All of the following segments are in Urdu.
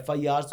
FIRs,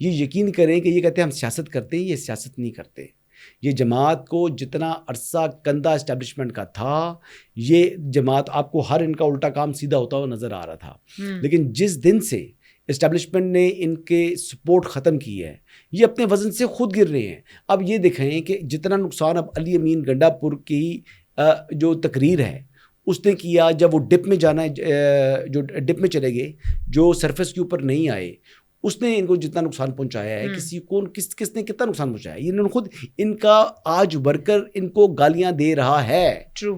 یہ یقین کریں کہ یہ کہتے ہیں ہم سیاست کرتے ہیں، یہ سیاست نہیں کرتے. یہ جماعت کو جتنا عرصہ کندہ اسٹیبلشمنٹ کا تھا، یہ جماعت آپ کو ہر ان کا الٹا کام سیدھا ہوتا ہوا نظر آ رہا تھا. لیکن جس دن سے اسٹیبلشمنٹ نے ان کے سپورٹ ختم کی ہے، یہ اپنے وزن سے خود گر رہے ہیں. اب یہ دکھائیں کہ جتنا نقصان اب علی امین گنڈا پور کی جو تقریر ہے اس نے کیا، جب وہ ڈپ میں جانا ہے، جو ڈپ میں چلے گئے، جو سرفیس کے اوپر نہیں آئے، اس نے ان کو جتنا نقصان پہنچایا ہے، کسی کو کس نے کتنا نقصان پہنچایا ہے. انہوں نے خود، ان کا آج ورکر ان کو گالیاں دے رہا ہے. ٹرو.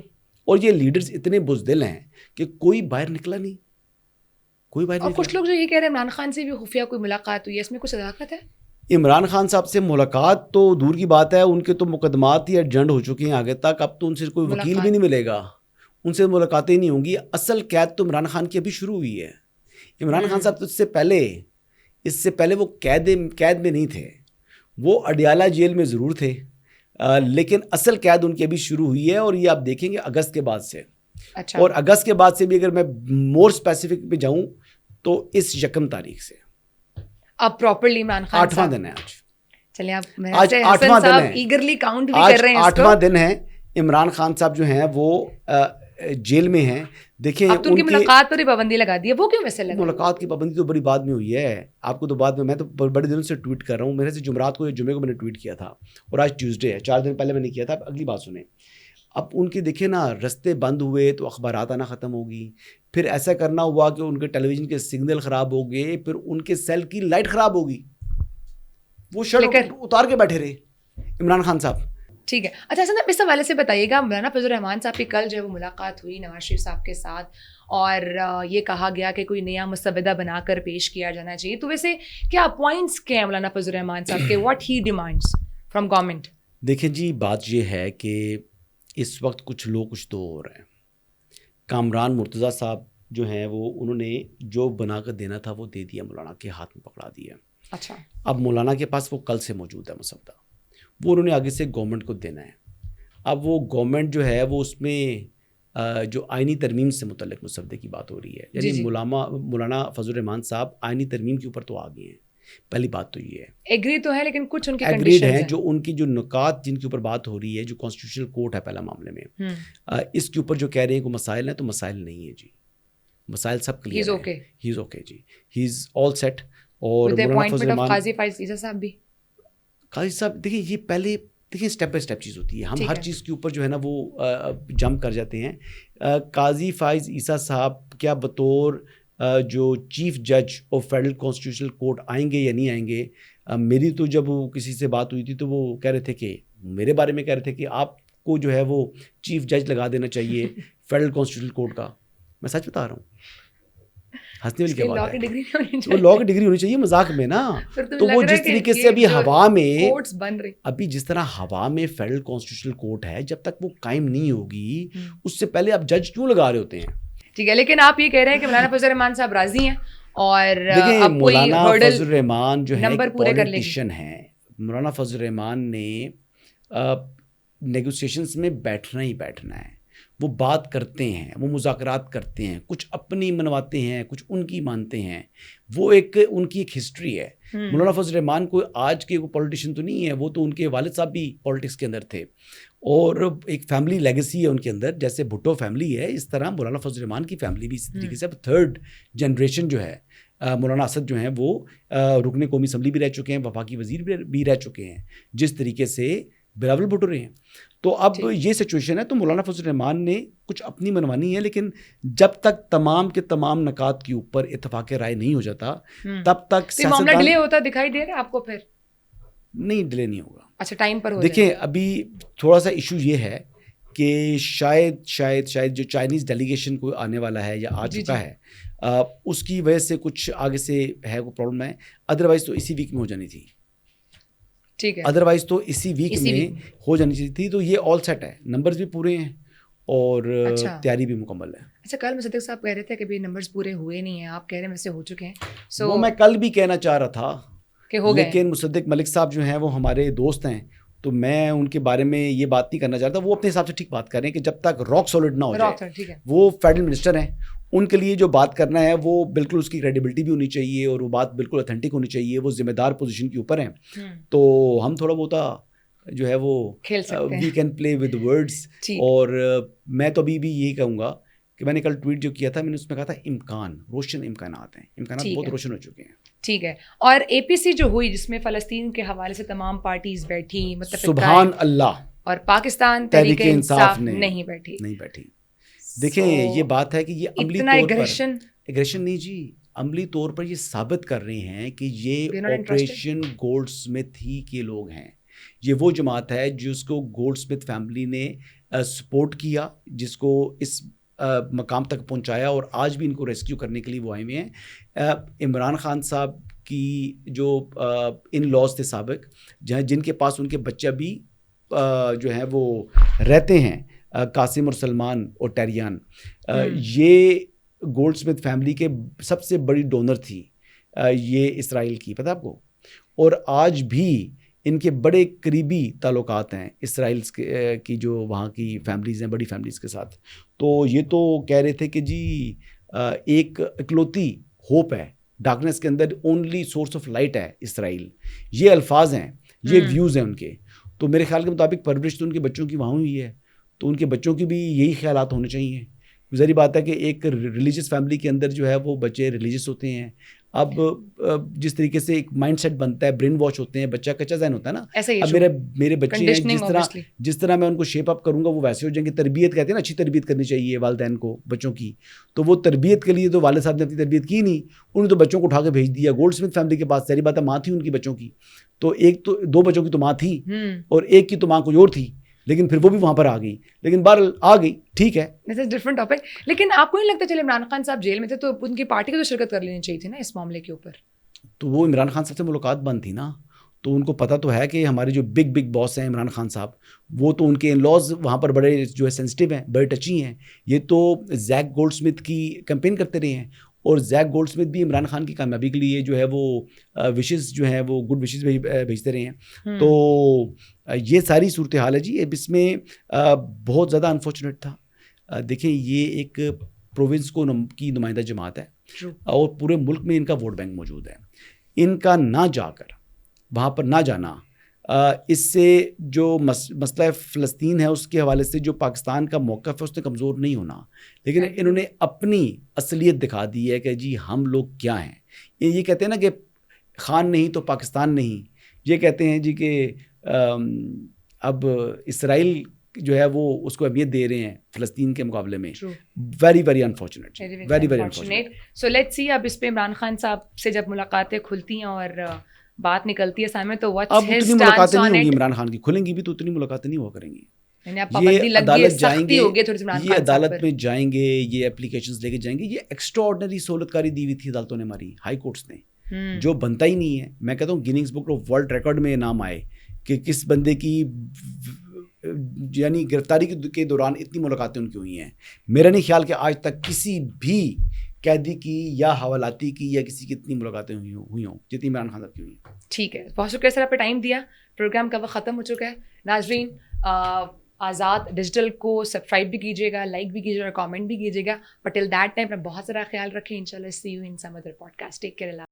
اور یہ لیڈرز اتنے بزدل ہیں کہ کوئی باہر نکلا نہیں، کوئی باہر اور نکلا. کچھ لوگ جو یہ کہہ رہے ہیں عمران خان سے بھی خفیہ کوئی ملاقات ہوئی ہے، اس میں کچھ صداقت ہے؟ عمران خان صاحب سے ملاقات تو دور کی بات ہے، ان کے تو مقدمات ہی ایڈجنڈ ہو چکے ہیں آگے تک. اب تو ان سے کوئی وکیل بھی نہیں ملے گا، ان سے ملاقاتیں نہیں ہوں گی. اصل قید تو عمران خان کی ابھی شروع ہوئی ہے. عمران خان صاحب تو اس سے پہلے وہ قید میں نہیں تھے، وہ اڈیالہ جیل میں ضرور تھے، لیکن اصل قید ان کی ابھی شروع ہوئی ہے. اور یہ آپ دیکھیں گے اگست کے بعد سے. اچھا. اور اگست کے بعد سے بھی اگر میں مور اسپیسیفک پہ جاؤں تو اس 1 تاریخ سے اب پراپرلی عمران خان 8واں دن ہے آج. چلیں آپ آج 8واں دن ہے، ایگرلی کاؤنٹ بھی آج کر رہے ہیں 8واں دن ہے. عمران خان صاحب جو ہیں وہ جیل میں ہیں. دیکھیں اب تو ان کی ملاقات پر ہی پابندی لگا دی ہے، وہ کیوں ویسے لگا؟ ملاقات کی پابندی تو بڑی بعد میں ہوئی ہے. آپ کو تو بعد میں تو بڑے دنوں سے ٹویٹ کر رہا ہوں. میرے سے جمعرات کو یا جمعے کو میں نے ٹویٹ کیا تھا، اور آج ٹیوزڈے ہے، 4 دن پہلے میں نے کیا تھا. اگلی بات سنیں. اب ان کے دیکھیں نا، رستے بند ہوئے تو اخبارات آنا ختم ہوگی. پھر ایسا کرنا ہوا کہ ان کے ٹیلی ویژن کے سگنل خراب ہو گئے، پھر ان کے سیل کی لائٹ خراب ہوگی، وہ شرٹ اتار کے بیٹھے رہے عمران خان صاحب. ٹھیک ہے. اچھا حسن صاحب، اس حوالے سے بتائیے گا، مولانا فضل الرحمان صاحب کی کل جو ہے وہ ملاقات ہوئی نواز شریف صاحب کے ساتھ، اور یہ کہا گیا کہ کوئی نیا مسودہ بنا کر پیش کیا جانا چاہیے. تو ویسے کیا پوائنٹس کیا ہیں مولانا فضل الرحمان صاحب کے، what he demands from government? دیکھیں جی، بات یہ ہے کہ اس وقت کچھ لوگ کچھ تو ہو رہے ہیں. کامران مرتضیٰ صاحب جو ہیں وہ انہوں نے جو بنا کر دینا تھا وہ دے دیا، مولانا کے ہاتھ میں پکڑا دیا. اچھا. اب مولانا کے پاس وہ کل سے موجود ہے مسودہ، وہ انہوں نے آگے سے گورنمنٹ کو دینا ہے. اب وہ گورنمنٹ جو ہے وہ اس میں جو آئینی ترمیم سے متعلق مسودے کی بات ہو رہی ہے، یعنی مولانا فضل الرحمان صاحب آئینی ترمیم کے اوپر تو آ گئے ہیں. پہلی بات تو یہ ہے، ایگری تو ہے، لیکن کچھ ان کی ایگریڈ ہیں، جو ان کی جو نکات جن کے اوپر بات ہو رہی ہے، جو کانسٹیٹیوشنل کورٹ ہے پہلا معاملے میں، اس کے اوپر جو کہہ رہے ہیں کہ مسائل ہیں، تو مسائل نہیں ہیں جی، مسائل سب کلیئر ہیں. ہی از اوکے جی، ہی از آل سیٹ. اور مولانا فضل الرحمان قاضی فائز عیسیٰ صاحب بھی، قاضی صاحب دیکھیں، یہ پہلے دیکھیں اسٹیپ بائی اسٹیپ چیز ہوتی ہے. ہم ہر چیز کے اوپر جو ہے نا وہ جمپ کر جاتے ہیں. قاضی فائز عیسیٰ صاحب کیا بطور جو چیف جج آف فیڈرل کانسٹیٹیوشنل کورٹ آئیں گے یا نہیں آئیں گے؟ میری تو جب وہ کسی سے بات ہوئی تھی تو وہ کہہ رہے تھے کہ میرے بارے میں کہہ رہے تھے کہ آپ کو جو ہے وہ چیف جج لگا دینا چاہیے فیڈرل کانسٹیٹیوشنل کورٹ کا. میں سچ بتا رہا ہوں، ہنسنے والی کیا بات ہے، وہ لاء کی ڈگری ہونی چاہیے، مذاق میں نا. تو وہ جس طریقے سے ابھی ہوا میں، ابھی جس طرح ہوا میں فیڈرل کانسٹیٹیوشنل کورٹ ہے، جب تک وہ قائم نہیں ہوگی اس سے پہلے آپ جج کیوں لگا رہے ہوتے ہیں؟ ٹھیک ہے. لیکن آپ یہ کہہ رہے ہیں کہ مولانا فضل الرحمان صاحب راضی ہیں، اور دیکھیں مولانا فضل الرحمان جو ہے پولیٹیشین ہیں. مولانا فضل الرحمان نے نیگوسیشنز میں بیٹھنا ہی بیٹھنا ہے. وہ بات کرتے ہیں، وہ مذاکرات کرتے ہیں، کچھ اپنی منواتے ہیں، کچھ ان کی مانتے ہیں. وہ ان کی ایک ہسٹری ہے. مولانا فضل الرحمان کوئی آج کے پولیٹیشین تو نہیں ہے، وہ تو ان کے والد صاحب بھی پالیٹکس کے اندر تھے، اور ایک فیملی لیگیسی ہے ان کے اندر. جیسے بھٹو فیملی ہے، اس طرح مولانا فضل الرحمان کی فیملی بھی اسی طریقے سے. اب 3rd جنریشن جو ہے مولانا اسد جو ہیں وہ رکن قومی اسمبلی بھی رہ چکے ہیں، وفاقی وزیر بھی رہ چکے ہیں، جس طریقے سے بلاول بھٹو رہے ہیں. تو اب یہ سچویشن ہے. تو مولانا فضل الرحمان نے کچھ اپنی منوانی ہے، لیکن جب تک تمام کے تمام نکات کے اوپر اتفاق رائے نہیں ہو جاتا تب تک معاملہ ڈیلے ہوتا دکھائی دے رہا ہے آپ کو؟ پھر نہیں، ڈیلے نہیں ہوگا. اچھا، ٹائم پر ہو. دیکھیں ابھی تھوڑا سا ایشو یہ ہے کہ شاید جو چائنیز ڈیلیگیشن کوئی آنے والا ہے یا آ چکا ہے، اس کی وجہ سے کچھ آگے سے ہے کوئی پرابلم ہے. ادروائز تو اسی ویک میں ہو جانی تھی. ٹھیک ہے، ادروائز تو اسی ویک میں ہو جانی چاہیے تھی. تو یہ آل سیٹ ہے، نمبرز بھی پورے ہیں اور تیاری بھی مکمل ہے. اچھا، کل مصدق صاحب کہہ رہے تھے کہ نمبرز پورے ہوئے نہیں ہیں، آپ کہہ رہے ہیں ویسے ہو چکے ہیں. وہ میں کل بھی کہنا چاہ رہا تھا کہ ہو گئے، لیکن مصدق ملک صاحب جو ہیں وہ ہمارے دوست ہیں، تو میں ان کے بارے میں یہ بات نہیں کرنا چاہتا. وہ اپنے حساب سے ٹھیک بات کر رہے ہیں کہ جب تک راک سالڈ نہ ہو جائے. وہ فیڈرل منسٹر ہیں، ان کے لیے جو بات کرنا ہے وہ بالکل اس کی کریڈیبلٹی بھی ہونی چاہیے اور وہ بات بالکل اتھینٹک ہونی چاہیے. وہ ذمہ دار پوزیشن کے اوپر ہیں تو ہم تھوڑا بہت جو ہے وہ کھیل سکتے ہیں, we can play with words. اور میں تو ابھی بھی یہی کہوں گا کہ میں نے کل ٹویٹ جو کیا تھا میں نے اس میں کہا تھا روشن امکانات ہیں, امکانات بہت روشن ہو چکے ہیں. ٹھیک ہے. اور اے پی سی جو ہوئی جس میں فلسطین کے حوالے سے تمام پارٹیز بیٹھی, سبحان اللہ, اور پاکستان تحریک انصاف نہیں بیٹھی. دیکھیں یہ بات ہے کہ یہ عملی طور پر ایگریشن نہیں جی, عملی طور پر یہ ثابت کر رہے ہیں کہ یہ آپریشن گولڈ سمتھ ہی کے لوگ ہیں. یہ وہ جماعت ہے جس کو گولڈ سمتھ فیملی نے سپورٹ کیا, جس کو اس مقام تک پہنچایا, اور آج بھی ان کو ریسکیو کرنے کے لیے وہ آئے ہوئے ہیں. عمران خان صاحب کی جو ان لاز تھے سابق, جن کے پاس ان کے بچہ بھی جو ہیں وہ رہتے ہیں, قاسم اور سلمان اور ٹیریان, یہ گولڈ سمتھ فیملی کے سب سے بڑی ڈونر تھی یہ اسرائیل کی, پتہ آپ کو. اور آج بھی ان کے بڑے قریبی تعلقات ہیں اسرائیل کی جو وہاں کی فیملیز ہیں, بڑی فیملیز کے ساتھ. تو یہ تو کہہ رہے تھے کہ جی ایک اکلوتی ہوپ ہے ڈارکنیس کے اندر, اونلی سورس آف لائٹ ہے اسرائیل. یہ الفاظ ہیں, یہ ویوز ہیں ان کے. تو میرے خیال کے مطابق پرورش تو ان کے بچوں کی وہاں ہوئی ہے, تو ان کے بچوں کی بھی یہی خیالات ہونے چاہیے. ظاہری بات ہے کہ ایک ریلیجس فیملی کے اندر جو ہے وہ بچے ریلیجس ہوتے ہیں. اب جس طریقے سے ایک مائنڈ سیٹ بنتا ہے, برین واش ہوتے ہیں, بچہ کچا ذہن ہوتا ہے نا. اب میرے بچے ہیں, جس طرح میں ان کو شیپ اپ کروں گا وہ ویسے ہو جائیں گے. تربیت کہتے ہیں نا, اچھی تربیت کرنی چاہیے والدین کو بچوں کی. تو وہ تربیت کے لیے تو والد صاحب نے اپنی تربیت کی نہیں, انہوں نے تو بچوں کو اٹھا کے بھیج دیا گولڈ سمتھ فیملی کے پاس. ظاہری بات ہے ماں تھی ان کی بچوں کی, تو ایک تو 2 بچوں کی تو ماں تھی اور ایک کی تو ماں کوئی اور تھی, لیکن پھر وہ بھی وہاں پر آ گئی. لیکن بہرحال آ گئی, ٹھیک ہے, ڈفرنٹ ٹاپک. لیکن آپ کو نہیں لگتا چلے عمران خان صاحب جیل میں تھے تو ان کی پارٹی کو تو شرکت کر لینی چاہیے تھی نا اس معاملے کے اوپر. تو وہ عمران خان صاحب سے ملاقات بند تھی نا, تو ان کو پتہ تو ہے کہ ہمارے جو بگ باس ہیں عمران خان صاحب, وہ تو ان کے ان لاز وہاں پر بڑے جو ہے سینسٹیو ہیں, بڑے ٹچی ہیں. یہ تو زیک گولڈ سمتھ کی کیمپین کرتے رہے ہیں, اور زیک گولڈ سمتھ بھی عمران خان کی کامیابی کے لیے جو ہے وہ وشز جو ہیں وہ گڈ وشز بھیجتے رہے ہیں. تو یہ ساری صورتحال ہے جی. اس میں بہت زیادہ انفارچونیٹ تھا. دیکھیں یہ ایک پروونس کی نمائندہ جماعت ہے, اور پورے ملک میں ان کا ووٹ بینک موجود ہے. ان کا نہ جا کر وہاں پر نہ جانا, اس سے جو مسئلہ فلسطین ہے اس کے حوالے سے جو پاکستان کا موقف ہے اس نے کمزور نہیں ہونا, لیکن انہوں نے اپنی اصلیت دکھا دی ہے کہ جی ہم لوگ کیا ہیں. یہ کہتے ہیں نا کہ خان نہیں تو پاکستان نہیں. یہ کہتے ہیں جی کہ اب اسرائیل جو ہے وہ اس کو اہمیت دے رہے ہیں فلسطین کے مقابلے میں. Very very unfortunate, very very unfortunate. So let's see اب اس پہ عمران خان صاحب سے جب ملاقاتیں کھلتی ہیں اور بات نکلتی ہے سامنے تو اب اتنی ملاقاتیں نہیں ہوں گی عمران خان کی, کھلیں گی بھی تو اتنی ملاقاتیں نہیں ہوا کریں گی. یہ عدالت جائیں گے, یہ عدالت میں جائیں گے, یہ اپلیکیشنز لے کے جائیں گے. یہ ایکسٹرا آرڈنری سہولت کاری دی ہوئی تھی عدالتوں نے ہماری, ہائی کورٹس نے, جو بنتا ہی نہیں ہے. میں کہتا ہوں Guinness book of world record میں نام آئے کہ کس بندے کی یعنی گرفتاری کے دوران اتنی ملاقاتیں ان کی ہوئی ہیں. میرا نہیں خیال کہ آج تک کسی بھی قیدی کی یا حوالاتی کی یا کسی کی اتنی ملاقاتیں ہوئی ہوں جتنی عمران خان صاحب کی ہوئی ہیں. ٹھیک ہے, بہت شکریہ سر, آپ نے ٹائم دیا. پروگرام کا وقت ختم ہو چکا ہے. ناظرین, آزاد ڈیجیٹل کو سبسکرائب بھی کیجیے گا, لائک بھی کیجیے گا, کامنٹ بھی کیجیے گا. بٹ ٹل دیٹ ٹائم اپنا بہت سارا خیال رکھیں. انشاءاللہ see you in some other podcast. Take care.